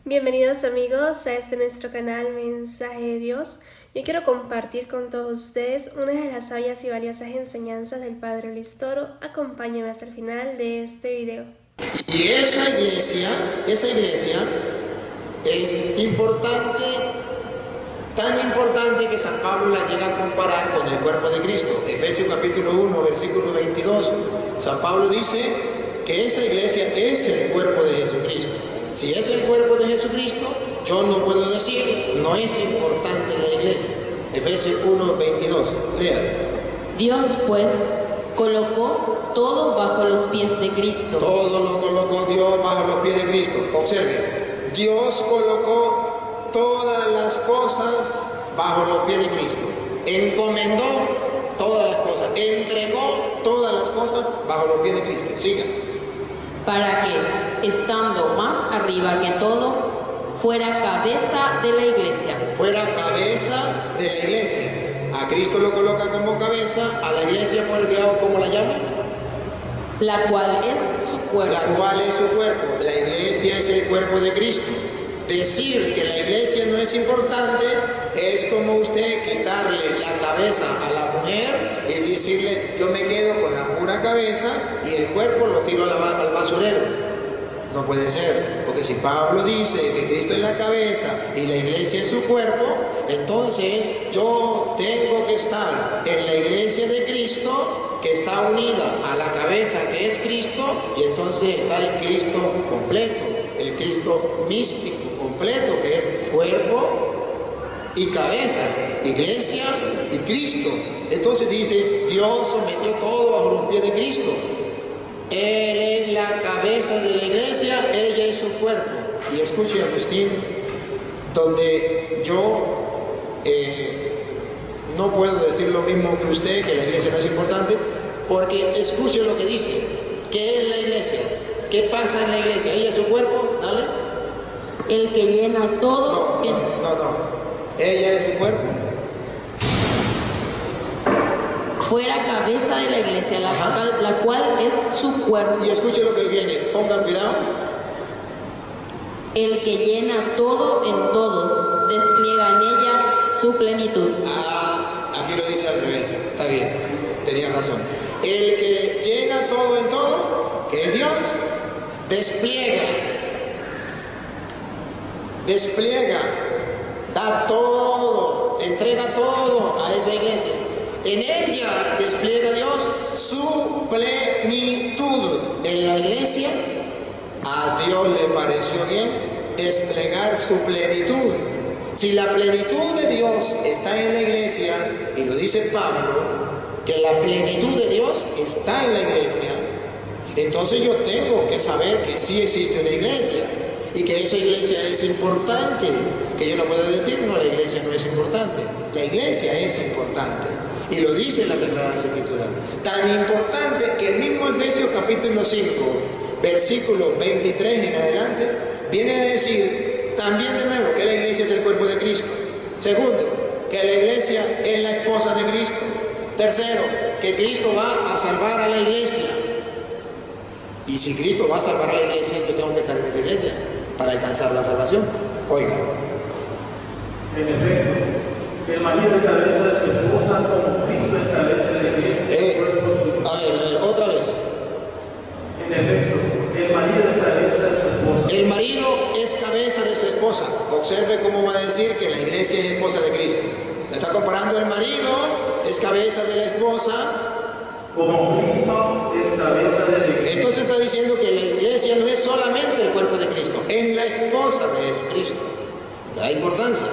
Bienvenidos amigos a este nuestro canal Mensaje de Dios. Yo quiero compartir con todos ustedes una de las sabias y valiosas enseñanzas del Padre Luis Toro. Acompáñenme hasta el final de este video. Y esa iglesia es importante, tan importante que San Pablo la llega a comparar con el cuerpo de Cristo. Efesios capítulo 1, versículo 22. San Pablo dice que esa iglesia es el cuerpo de Jesucristo. Si es el cuerpo de Jesucristo, yo no puedo decir, no es importante la iglesia. Efesios 1, 22. Lea. Dios, pues, colocó todo bajo los pies de Cristo. Todo lo colocó Dios bajo los pies de Cristo. Observe, Dios colocó todas las cosas bajo los pies de Cristo. Encomendó todas las cosas, entregó todas las cosas bajo los pies de Cristo. Siga. Para que, estando más arriba que todo, fuera cabeza de la iglesia. Fuera cabeza de la iglesia. A Cristo lo coloca como cabeza, a la iglesia, ¿cómo la llama? La cual es su cuerpo. La cual es su cuerpo. La iglesia es el cuerpo de Cristo. Decir que la iglesia no es importante es como usted quitarle la cabeza a la mujer y decirle, yo me quedo con la pura cabeza y el cuerpo lo tiro al basurero. No puede ser, porque si Pablo dice que Cristo es la cabeza y la iglesia es su cuerpo, entonces yo tengo que estar en la iglesia de Cristo, que está unida a la cabeza que es Cristo, y entonces está el Cristo completo, el Cristo místico completo, que es cuerpo y cabeza, iglesia y Cristo. Entonces dice, Dios sometió todo bajo los pies de Cristo. Él es la cabeza de la iglesia, ella es su cuerpo. Y escuche, Agustín, donde yo no puedo decir lo mismo que usted, que la iglesia no es importante, porque escuche lo que dice. ¿Qué es la iglesia? ¿Qué pasa en la iglesia? ¿Ella es su cuerpo? Dale. El que llena todo. No. Ella es su cuerpo. Fuera cabeza de la iglesia, la cual es su cuerpo. Y escuche lo que viene, pongan cuidado. El que llena todo en todos, despliega en ella su plenitud. Aquí lo dice al revés, está bien, tenía razón. El que llena todo en todo, que es Dios, despliega, da todo, entrega todo a esa iglesia. En ella despliega Dios su plenitud. En la iglesia, a Dios le pareció bien desplegar su plenitud. Si la plenitud de Dios está en la iglesia, y lo dice Pablo, que la plenitud de Dios está en la iglesia, entonces yo tengo que saber que sí existe una iglesia y que esa iglesia es importante. Que yo no puedo decir, no, la iglesia no es importante. La iglesia es importante. Y lo dice la Sagrada Escritura. Tan importante que el mismo Efesios capítulo 5, versículo 23 en adelante, viene a decir también de nuevo que la iglesia es el cuerpo de Cristo. Segundo, que la iglesia es la esposa de Cristo. Tercero, que Cristo va a salvar a la iglesia. Y si Cristo va a salvar a la iglesia, yo tengo que estar en esa iglesia para alcanzar la salvación. Oigan. En efecto, el marido es cabeza de su esposa, como Cristo es cabeza de la iglesia. A ver, otra vez. En efecto, el marido es cabeza de su esposa. El marido es cabeza de su esposa. Observe cómo va a decir que la iglesia es esposa de Cristo. Le está comparando el marido, es cabeza de la esposa. Como Cristo es cabeza de la iglesia. Entonces está diciendo que la iglesia no es solamente el cuerpo de Cristo, es la esposa de Jesucristo. Da importancia.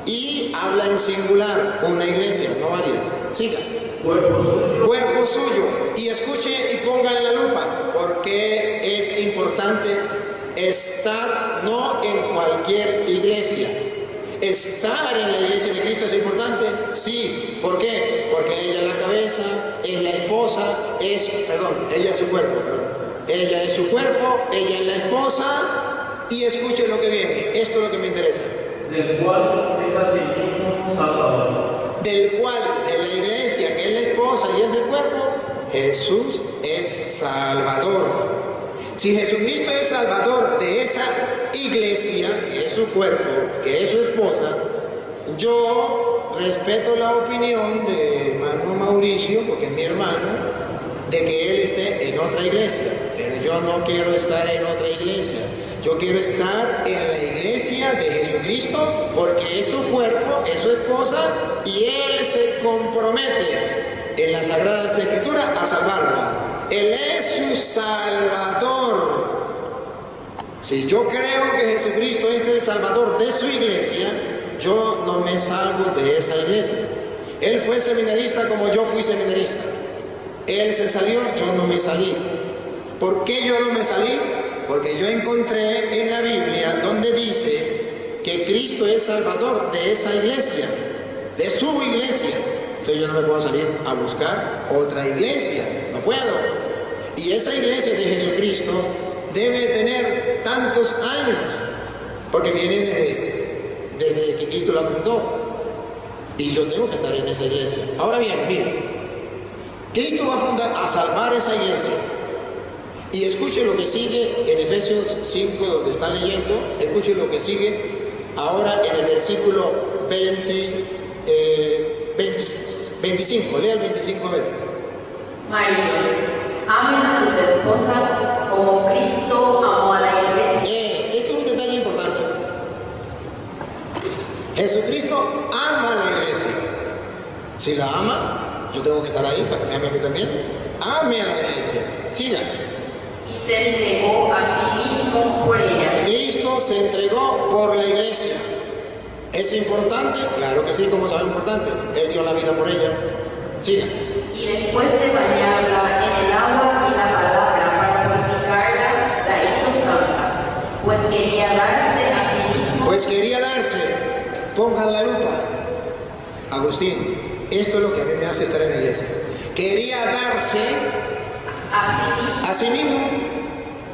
Y habla en singular, una iglesia, no varias. Siga. Cuerpo suyo. Cuerpo suyo. Y escuche y ponga en la lupa, porque es importante estar no en cualquier iglesia. ¿Estar en la iglesia de Cristo es importante? Sí. ¿Por qué? Porque ella es la cabeza, es la esposa, ella es su cuerpo, Ella es su cuerpo, ella es la esposa, y escuche lo que viene. Esto es lo que me interesa. Del cual es asimismo Salvador. Del cual en la iglesia, que es la esposa y es el cuerpo, Jesús es Salvador. Si Jesucristo es Salvador de esa iglesia, que es su cuerpo, que es su esposa, yo respeto la opinión de hermano Mauricio, porque es mi hermano, de que él esté en otra iglesia. Pero yo no quiero estar en otra iglesia. Yo quiero estar en la iglesia de Jesucristo, porque es su cuerpo, es su esposa, y él se compromete en las Sagradas Escrituras a salvarla. Él es su Salvador. Si yo creo que Jesucristo es el Salvador de su iglesia, yo no me salgo de esa iglesia. Él fue seminarista como yo fui seminarista. Él se salió, yo no me salí. ¿Por qué yo no me salí? Porque yo encontré en la Biblia donde dice que Cristo es Salvador de esa iglesia, de su iglesia. Entonces yo no me puedo salir a buscar otra iglesia, no puedo. Y esa iglesia de Jesucristo debe tener tantos años, porque viene desde que Cristo la fundó. Y yo tengo que estar en esa iglesia. Ahora bien, miren, Cristo va a fundar, a salvar esa iglesia. Y escuchen lo que sigue en Efesios 5, donde están leyendo. Escuchen lo que sigue ahora en el versículo 25. Lea el 25 a ver. Maridos, amen a sus esposas como Cristo amó a la iglesia. Esto es un detalle importante. Jesucristo ama a la iglesia. Si la ama, yo tengo que estar ahí para que me ame a mí también. Ame a la iglesia. Siga. Y se entregó a sí mismo por ella. Cristo se entregó por la iglesia. ¿Es importante? Claro que sí, como sabe importante. Él dio la vida por ella. Siga. Y después de bañarla en el agua y la palabra para purificarla, la hizo santa, pues quería darse a sí mismo. Pues quería darse. Pongan la lupa. Agustín, esto es lo que a mí me hace estar en la iglesia. Quería darse a sí mismo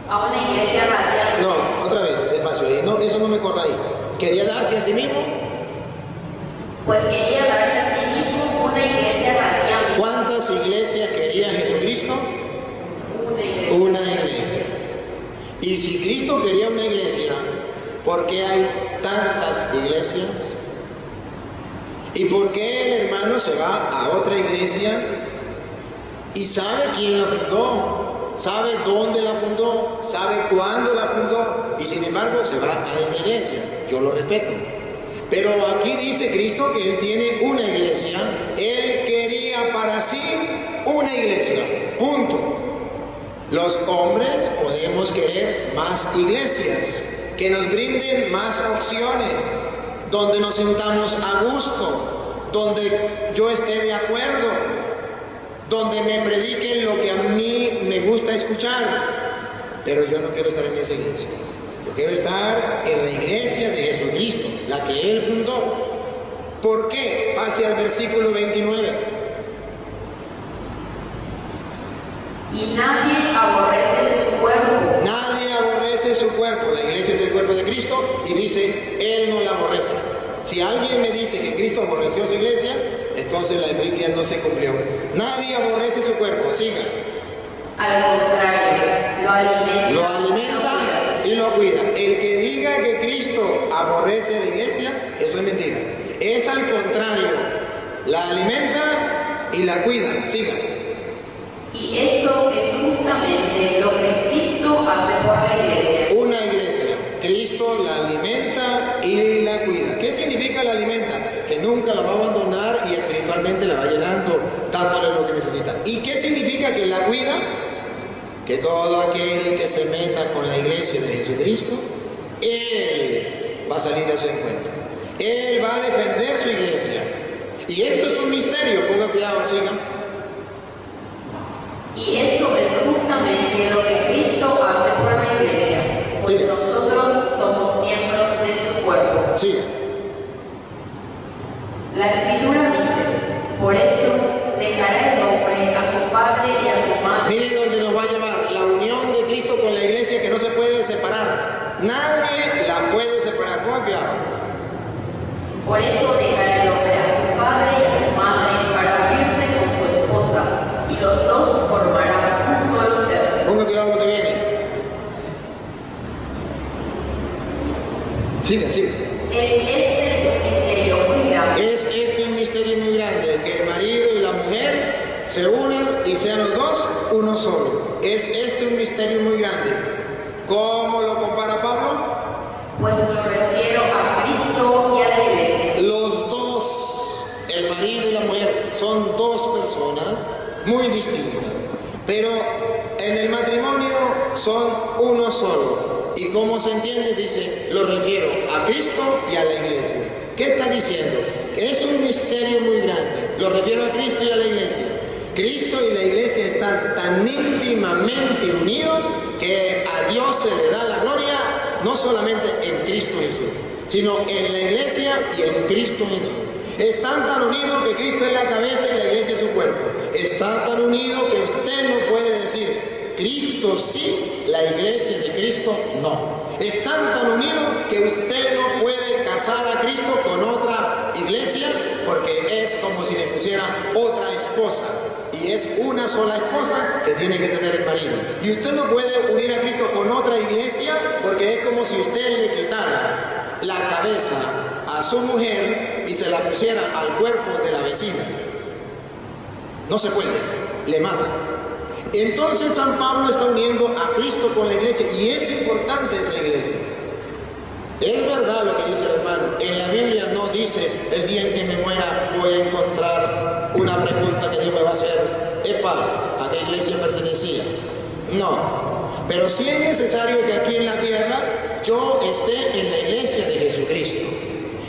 a una iglesia radiante. No, otra vez, despacio ahí. No, eso no me corra ahí. ¿Quería darse a sí mismo? Pues quería darse a sí mismo una iglesia radiante. ¿Cuántas iglesias quería Jesucristo? Una iglesia. Una iglesia. Y si Cristo quería una iglesia, ¿por qué hay tantas iglesias? ¿Y por qué el hermano se va a otra iglesia y sabe quién la fundó? Sabe dónde la fundó, sabe cuándo la fundó, y sin embargo se va a esa iglesia? Yo lo respeto. Pero aquí dice Cristo que Él tiene una iglesia. Él quería para sí una iglesia. Punto. Los hombres podemos querer más iglesias, que nos brinden más opciones, donde nos sintamos a gusto, donde yo esté de acuerdo, donde me prediquen lo que a mí me gusta escuchar. Pero yo no quiero estar en esa iglesia. Yo quiero estar en la iglesia de Jesucristo, la que Él fundó. ¿Por qué? Pase al versículo 29. Y nadie aborrece su cuerpo. Nadie aborrece su cuerpo. La iglesia es el cuerpo de Cristo y dice, Él no la aborrece. Si alguien me dice que Cristo aborreció su iglesia, entonces la Biblia no se cumplió. Nadie aborrece su cuerpo. Siga. Al contrario, lo alimenta. Lo alimenta y lo cuida. El que diga que Cristo aborrece a la iglesia, eso es mentira. Es al contrario. La alimenta y la cuida. Siga. Y eso es justamente lo que Cristo hace por la iglesia. Una iglesia. Cristo la alimenta y la cuida. ¿Qué significa la alimenta? Que nunca la va a abandonar y espiritualmente la va llenando, dándole lo que necesita. ¿Y qué significa que la cuida? Que todo aquel que se meta con la iglesia de Jesucristo, Él va a salir a su encuentro. Él va a defender su iglesia. Y esto es un misterio. Ponga cuidado, siga. Y eso es justamente lo que Cristo hace por la iglesia, pues nosotros somos miembros de su cuerpo. Siga. La Escritura dice, por eso dejará el hombre a su padre y a su madre. Miren dónde nos va a llevar la unión de Cristo con la iglesia, que no se puede separar. Nadie la puede separar. Ponga cuidado. Por eso dejará el hombre a su padre y a su madre para unirse con su esposa, y los dos formarán un solo ser. Ponga cuidado lo que viene. Siga, siga. Es este un misterio muy grande. Es este un misterio muy grande, que el marido y la mujer se unan y sean los dos uno solo. Es este un misterio muy grande. ¿Cómo lo compara Pablo? Pues lo refiero a Cristo y a la iglesia. Los dos, el marido y la mujer, son dos personas muy distintas, pero en el matrimonio son uno solo. ¿Y cómo se entiende? Dice, lo refiero a Cristo y a la iglesia. ¿Qué está diciendo? Es un misterio muy grande. Lo refiero a Cristo y a la iglesia. Cristo y la iglesia están tan íntimamente unidos que a Dios se le da la gloria no solamente en Cristo Jesús, sino en la iglesia y en Cristo Jesús. Están tan unidos que Cristo es la cabeza y la iglesia es su cuerpo. Están tan unidos que usted no puede decir Cristo sí, la iglesia de Cristo no. Están tan unidos que usted no puede casar a Cristo con otra iglesia porque es como si le pusiera otra esposa. Y es una sola esposa que tiene que tener el marido. Y usted no puede unir a Cristo con otra iglesia porque es como si usted le quitara la cabeza a su mujer y se la pusiera al cuerpo de la vecina. No se puede, le mata. Entonces San Pablo está uniendo a Cristo con la iglesia y es importante esa iglesia. Es verdad lo que dice el hermano, en la Biblia no dice el día en que me muera voy a encontrar una pregunta que Dios me va a hacer, epa, ¿a qué iglesia pertenecía? No, pero sí es necesario que aquí en la tierra yo esté en la iglesia de Jesucristo.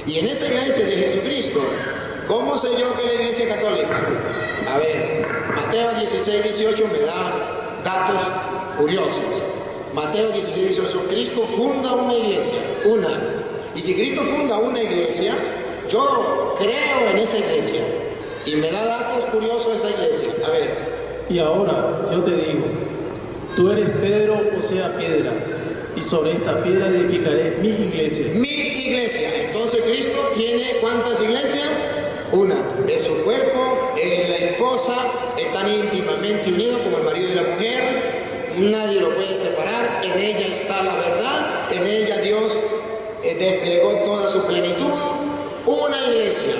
Y en esa iglesia de Jesucristo, ¿cómo sé yo que es la iglesia católica? A ver, Mateo 16, 18 me da datos curiosos. Mateo 16, 18, Cristo funda una iglesia, una. Y si Cristo funda una iglesia, yo creo en esa iglesia. Y me da datos curiosos esa iglesia. A ver. Y ahora yo te digo, tú eres Pedro, o sea, piedra, y sobre esta piedra edificaré mi iglesia. Mi iglesia. Entonces Cristo tiene ¿cuántas iglesias? Una. Es su cuerpo, es la esposa, están íntimamente unidos como el marido y la mujer. Nadie lo puede separar, en ella está la verdad, en ella Dios desplegó toda su plenitud, una iglesia.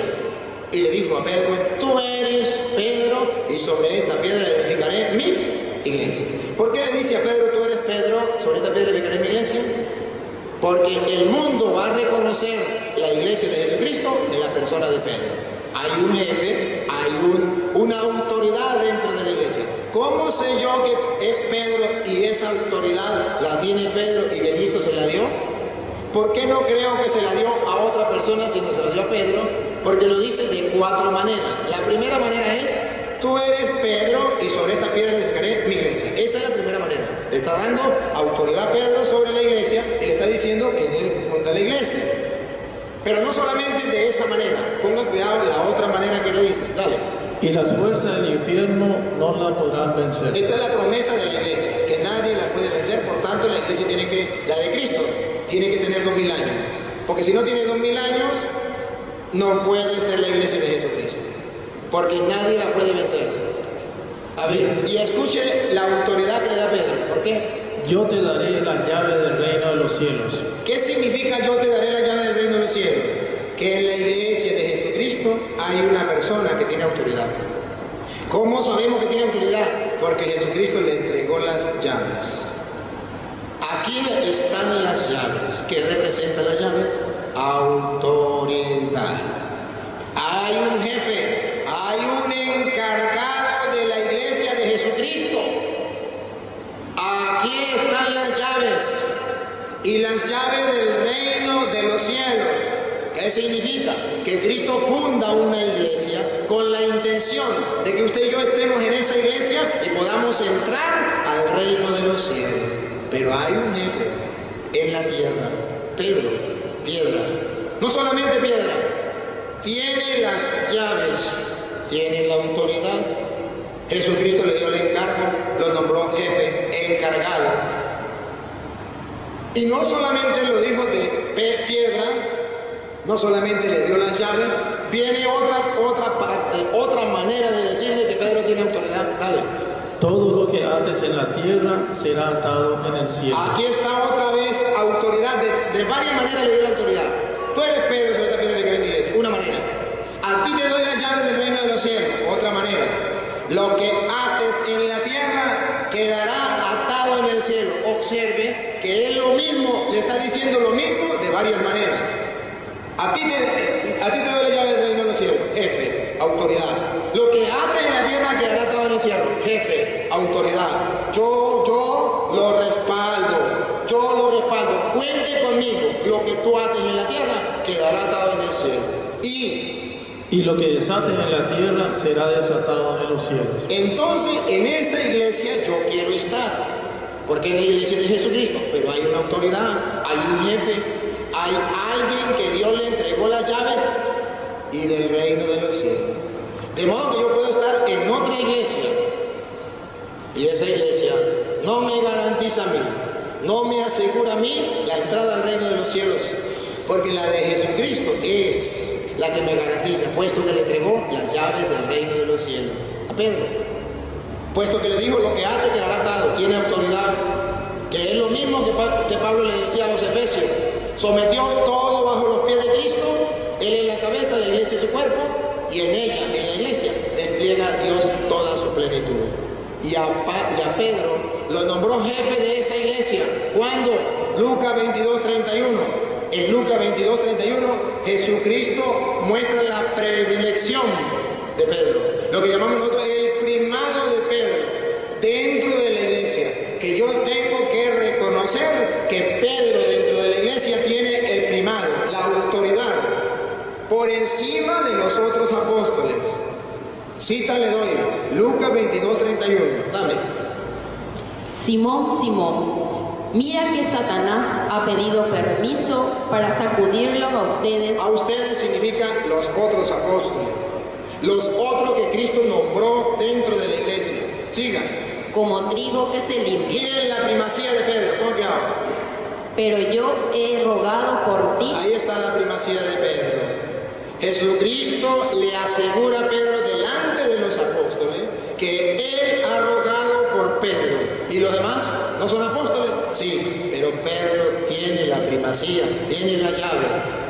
Y le dijo a Pedro, tú eres Pedro y sobre esta piedra edificaré mi iglesia. ¿Por qué le dice a Pedro, tú eres Pedro, sobre esta piedra edificaré mi iglesia? Porque el mundo va a reconocer la iglesia de Jesucristo en la persona de Pedro. Hay un jefe, hay una autoridad dentro de la iglesia. ¿Cómo sé yo que es Pedro y esa autoridad la tiene Pedro y que Cristo se la dio? ¿Por qué no creo que se la dio a otra persona sino se la dio a Pedro? Porque lo dice de 4 maneras. La primera manera es, tú eres Pedro y sobre esta piedra edificaré mi iglesia. Esa es la primera manera. Le está dando autoridad a Pedro sobre la iglesia y le está diciendo que él funda la iglesia. Pero no solamente de esa manera. Ponga cuidado la otra manera que le dice. Dale. Y las fuerzas del infierno no la podrán vencer. Esa es la promesa de la iglesia, que nadie la puede vencer. Por tanto, la iglesia la de Cristo, tiene que tener 2000 años. Porque si no tiene 2000 años, no puede ser la iglesia de Jesucristo. Porque nadie la puede vencer. A ver, y escuche la autoridad que le da Pedro. ¿Por qué? Yo te daré las llaves del reino de los cielos. ¿Qué significa yo te daré la llave del reino de los cielos? Que en la iglesia de Jesucristo hay una persona que tiene autoridad. ¿Cómo sabemos que tiene autoridad? Porque Jesucristo le entregó las llaves. Aquí están las llaves. ¿Qué representan las llaves? Autoridad. Hay un jefe, hay un encargado de la iglesia de Jesucristo. Aquí están las llaves. Y las llaves del reino de los cielos. ¿Qué significa? Que Cristo funda una iglesia con la intención de que usted y yo estemos en esa iglesia y podamos entrar al reino de los cielos. Pero hay un jefe en la tierra, Pedro, piedra. No solamente piedra, tiene las llaves, tiene la autoridad. Jesucristo le dio el encargo, lo nombró jefe, encargado. Y no solamente lo dijo de piedra, no solamente le dio las llaves, viene otra parte, otra manera de decirle que Pedro tiene autoridad. Dale. Todo lo que ates en la tierra será atado en el cielo. Aquí está otra vez autoridad. De varias maneras le dio la autoridad. Tú eres Pedro sobre esta piedra de mi iglesia. Una manera. A ti te doy las llaves del reino de los cielos. Otra manera. Lo que ates en la tierra quedará atado en el cielo. Observe que él lo mismo, le está diciendo lo mismo de varias maneras. A ti te doy la llave del reino de los cielos. Jefe, autoridad. Lo que ates en la tierra quedará atado en el cielo. Jefe, autoridad. Yo lo respaldo. Yo lo respaldo. Cuente conmigo. Lo que tú ates en la tierra quedará atado en el cielo. Y lo que desates en la tierra será desatado en los cielos. Entonces, en esa iglesia yo quiero estar, porque es la iglesia de Jesucristo, pero hay una autoridad, hay un jefe, hay alguien que Dios le entregó las llaves y del reino de los cielos. De modo que yo puedo estar en otra iglesia y esa iglesia no me garantiza a mí, no me asegura a mí la entrada al reino de los cielos, porque la de Jesucristo es la que me garantiza, puesto que le entregó las llaves del reino de los cielos a Pedro, puesto que le dijo lo que ate quedará atado, tiene autoridad, que es lo mismo que Pablo le decía a los efesios, sometió todo bajo los pies de Cristo, él es la cabeza, la iglesia es su cuerpo, y en ella, en la iglesia, despliega a Dios toda su plenitud. Y a Pedro lo nombró jefe de esa iglesia, cuando Lucas 22:31. En Lucas 22:31, Jesucristo muestra la predilección de Pedro. Lo que llamamos nosotros el primado de Pedro dentro de la iglesia. Que yo tengo que reconocer que Pedro dentro de la iglesia tiene el primado, la autoridad, por encima de los otros apóstoles. Cita le doy, Lucas 22:31. Dame. Simón, Simón, mira que Satanás ha pedido permiso para sacudirlos a ustedes. A ustedes significa los otros apóstoles, los otros que Cristo nombró dentro de la iglesia. Sigan. Como trigo que se limpia. Miren la primacía de Pedro, pon cuidado. Pero yo he rogado por ti. Ahí está la primacía de Pedro. Jesucristo le asegura a Pedro delante de los apóstoles que él ha rogado por Pedro. ¿Y los demás no son apóstoles? Sí, pero Pedro tiene la primacía, tiene la llave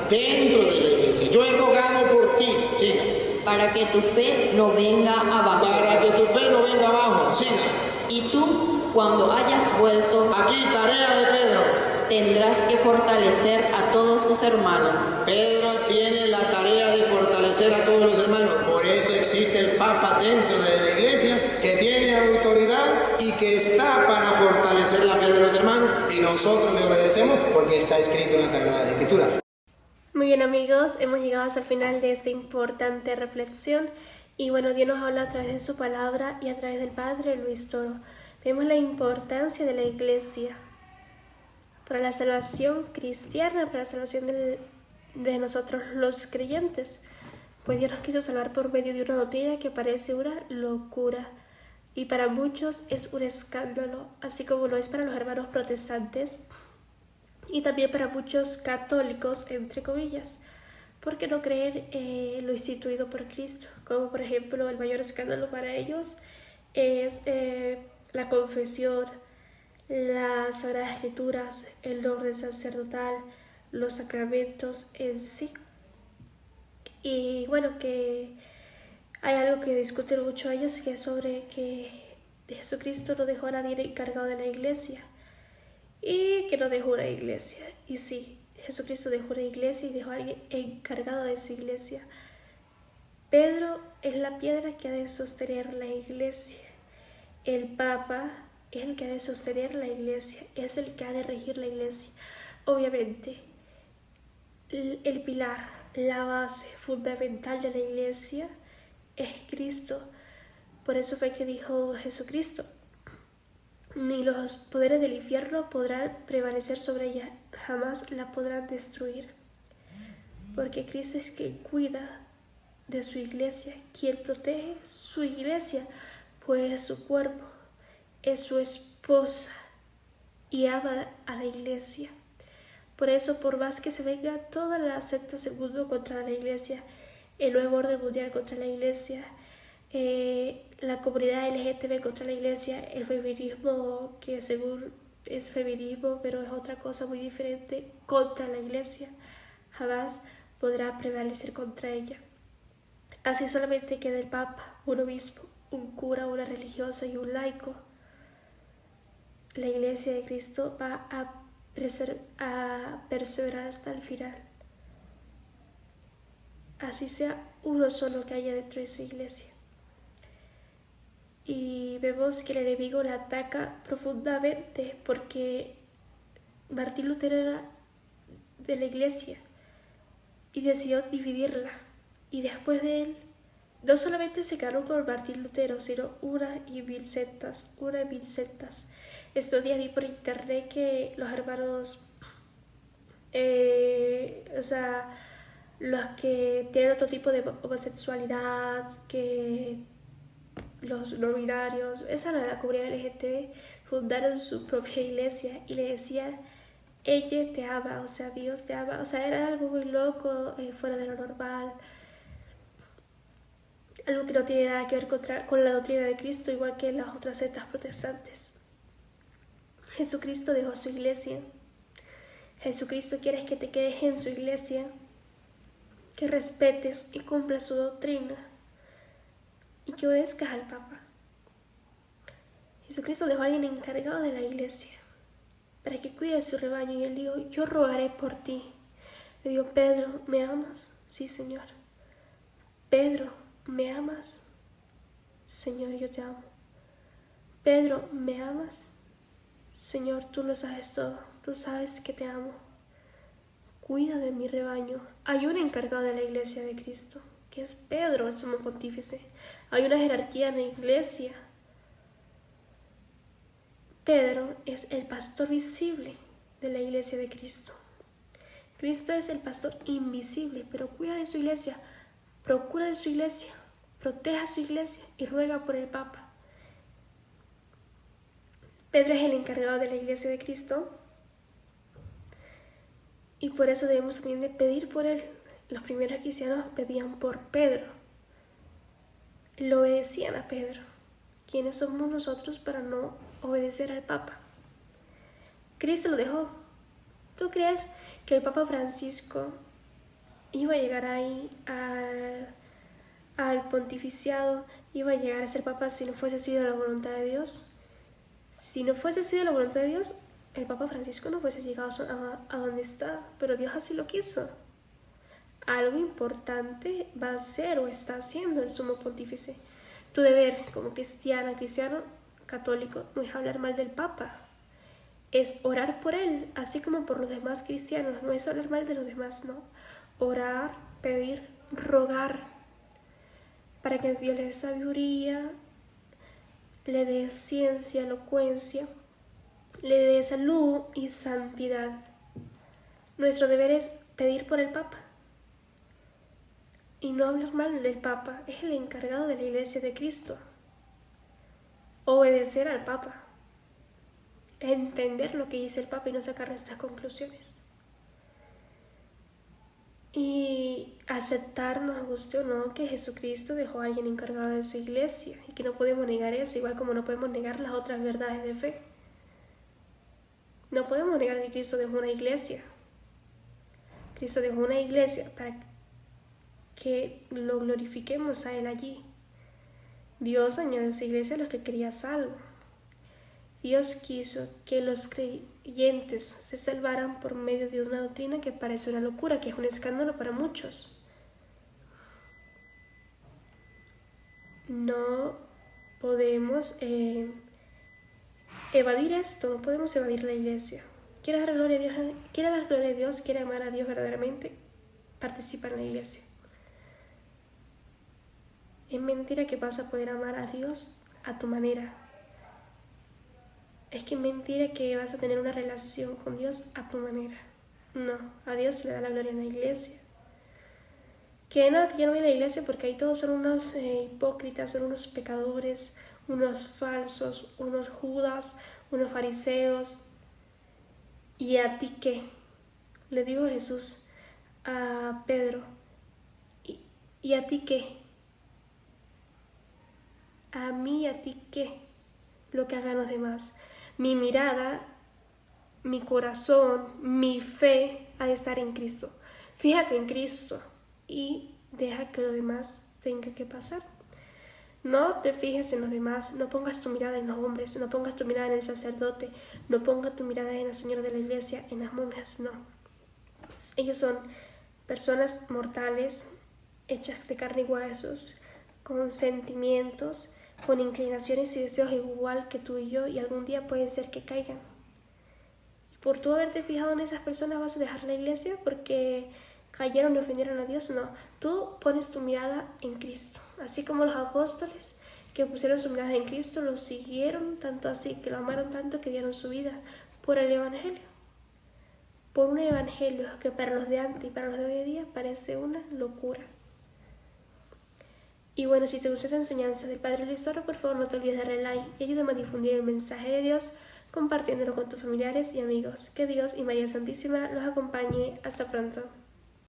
dentro de la iglesia. Yo he rogado por ti, siga. Para que tu fe no venga abajo. Para que tu fe no venga abajo, siga. Y tú, cuando hayas vuelto, aquí tarea de Pedro, tendrás que fortalecer a todos tus hermanos. Pedro tiene la tarea de fortalecer a todos los hermanos. Por eso existe el Papa dentro de la iglesia, que tiene autoridad y que está para fortalecer la fe de los hermanos, y nosotros le obedecemos porque está escrito en la Sagrada Escritura. Muy bien, amigos, hemos llegado hasta el final de esta importante reflexión. Y bueno, Dios nos habla a través de su palabra y a través del Padre Luis Toro. Vemos la importancia de la iglesia para la salvación cristiana, para la salvación de nosotros los creyentes. Pues Dios nos quiso salvar por medio de una doctrina que parece una locura y para muchos es un escándalo, así como lo es para los hermanos protestantes y también para muchos católicos, entre comillas. ¿Por qué no creer lo instituido por Cristo? Como por ejemplo el mayor escándalo para ellos es la confesión, las Sagradas Escrituras, el orden sacerdotal, los sacramentos en sí. Y bueno, que hay algo que discuten mucho ellos, que es sobre que Jesucristo no dejó a nadie encargado de la iglesia y que no dejó una iglesia. Y sí, Jesucristo dejó una iglesia y dejó a alguien encargado de su iglesia. Pedro es la piedra que ha de sostener la iglesia. El Papa es el que ha de sostener la iglesia, es el que ha de regir la iglesia. Obviamente, el pilar, la base fundamental de la iglesia es Cristo. Por eso fue que dijo Jesucristo: ni los poderes del infierno podrán prevalecer sobre ella, jamás la podrán destruir. Porque Cristo es quien cuida de su iglesia, quien protege su iglesia, pues es su cuerpo, es su esposa y ama a la iglesia. Por eso, por más que se venga todas las sectas del mundo contra la iglesia, el nuevo orden mundial contra la iglesia, la comunidad LGTB contra la iglesia, el feminismo, que según es feminismo, pero es otra cosa muy diferente, contra la iglesia, jamás podrá prevalecer contra ella. Así solamente queda el Papa, un obispo, un cura, una religiosa y un laico. La Iglesia de Cristo va a perseverar hasta el final. Así sea uno solo que haya dentro de su iglesia. Y vemos que el enemigo la ataca profundamente porque Martín Lutero era de la iglesia y decidió dividirla. Y después de él, no solamente se quedaron con Martín Lutero, sino una y mil sectas. Estos días vi por internet que los hermanos, los que tienen otro tipo de homosexualidad, que los no binarios, esa era la comunidad LGTB, fundaron su propia iglesia y le decían, ella te ama, o sea, Dios te ama, o sea, era algo muy loco, fuera de lo normal, algo que no tiene nada que ver con la doctrina de Cristo, igual que las otras sectas protestantes. Jesucristo dejó su iglesia. Jesucristo quiere que te quedes en su iglesia, que respetes y cumplas su doctrina y que obedezcas al Papa. Jesucristo dejó a alguien encargado de la iglesia para que cuide de su rebaño y él dijo, yo rogaré por ti. Le dijo, Pedro, ¿me amas? Sí, Señor. Pedro, ¿me amas? Señor, yo te amo. Pedro, ¿me amas? Señor, tú lo sabes todo, tú sabes que te amo. Cuida de mi rebaño. Hay un encargado de la iglesia de Cristo, que es Pedro, el sumo pontífice. Hay una jerarquía en la iglesia. Pedro es el pastor visible de la iglesia de Cristo. Cristo es el pastor invisible, pero cuida de su iglesia, procura de su iglesia, proteja su iglesia y ruega por el Papa. Pedro es el encargado de la iglesia de Cristo y por eso debemos también de pedir por él. Los primeros cristianos pedían por Pedro, lo obedecían a Pedro. ¿Quiénes somos nosotros para no obedecer al Papa? Cristo lo dejó. ¿Tú crees que el Papa Francisco iba a llegar ahí al pontificiado, iba a llegar a ser Papa si no fuese sido la voluntad de Dios? Si no fuese sido la voluntad de Dios, el Papa Francisco no fuese llegado a donde está, pero Dios así lo quiso. Algo importante va a ser o está haciendo el sumo pontífice. Tu deber como cristiano católico, no es hablar mal del Papa, es orar por él, así como por los demás cristianos, no es hablar mal de los demás, no. Orar, pedir, rogar, para que Dios le dé sabiduría, le dé ciencia, elocuencia, le dé salud y santidad. Nuestro deber es pedir por el Papa y no hablar mal del Papa, es el encargado de la iglesia de Cristo. Obedecer al Papa, entender lo que dice el Papa y no sacar nuestras conclusiones. Y aceptar, nos guste o no, que Jesucristo dejó a alguien encargado de su iglesia y que no podemos negar eso, igual como no podemos negar las otras verdades de fe. No podemos negar que Cristo dejó una iglesia. Cristo dejó una iglesia para que lo glorifiquemos a Él allí. Dios añadió a su iglesia a los que quería salvo. Dios quiso que los creyentes se salvaran por medio de una doctrina que parece una locura, que es un escándalo para muchos. No podemos evadir esto, no podemos evadir la iglesia. ¿Quiere dar gloria a Dios? ¿Quiere amar a Dios verdaderamente? Participa en la iglesia. Es mentira que vas a poder amar a Dios a tu manera. Es que es mentira que vas a tener una relación con Dios a tu manera. No, a Dios se le da la gloria en la iglesia. Que no, que yo no voy a la iglesia porque ahí todos son unos hipócritas, son unos pecadores, unos falsos, unos judas, unos fariseos. ¿Y a ti qué? Le dijo Jesús a Pedro. ¿Y a ti qué? ¿A mí y a ti qué? Lo que hagan los demás. Mi mirada, mi corazón, mi fe ha de estar en Cristo. Fíjate en Cristo y deja que lo demás tenga que pasar. No te fijes en los demás, no pongas tu mirada en los hombres, no pongas tu mirada en el sacerdote, no pongas tu mirada en la señora de la iglesia, en las monjas, no. Ellos son personas mortales, hechas de carne y huesos, con sentimientos, con inclinaciones y deseos igual que tú y yo, y algún día puede ser que caigan. Y por tú haberte fijado en esas personas vas a dejar la iglesia porque cayeron y ofendieron a Dios. No, tú pones tu mirada en Cristo, así como los apóstoles que pusieron su mirada en Cristo, lo siguieron tanto así, que lo amaron tanto que dieron su vida por el evangelio, por un evangelio que para los de antes y para los de hoy en día parece una locura. Y bueno, si te gustó esa enseñanza del Padre Listoro, por favor no te olvides de darle like y ayúdame a difundir el mensaje de Dios compartiéndolo con tus familiares y amigos. Que Dios y María Santísima los acompañe. Hasta pronto.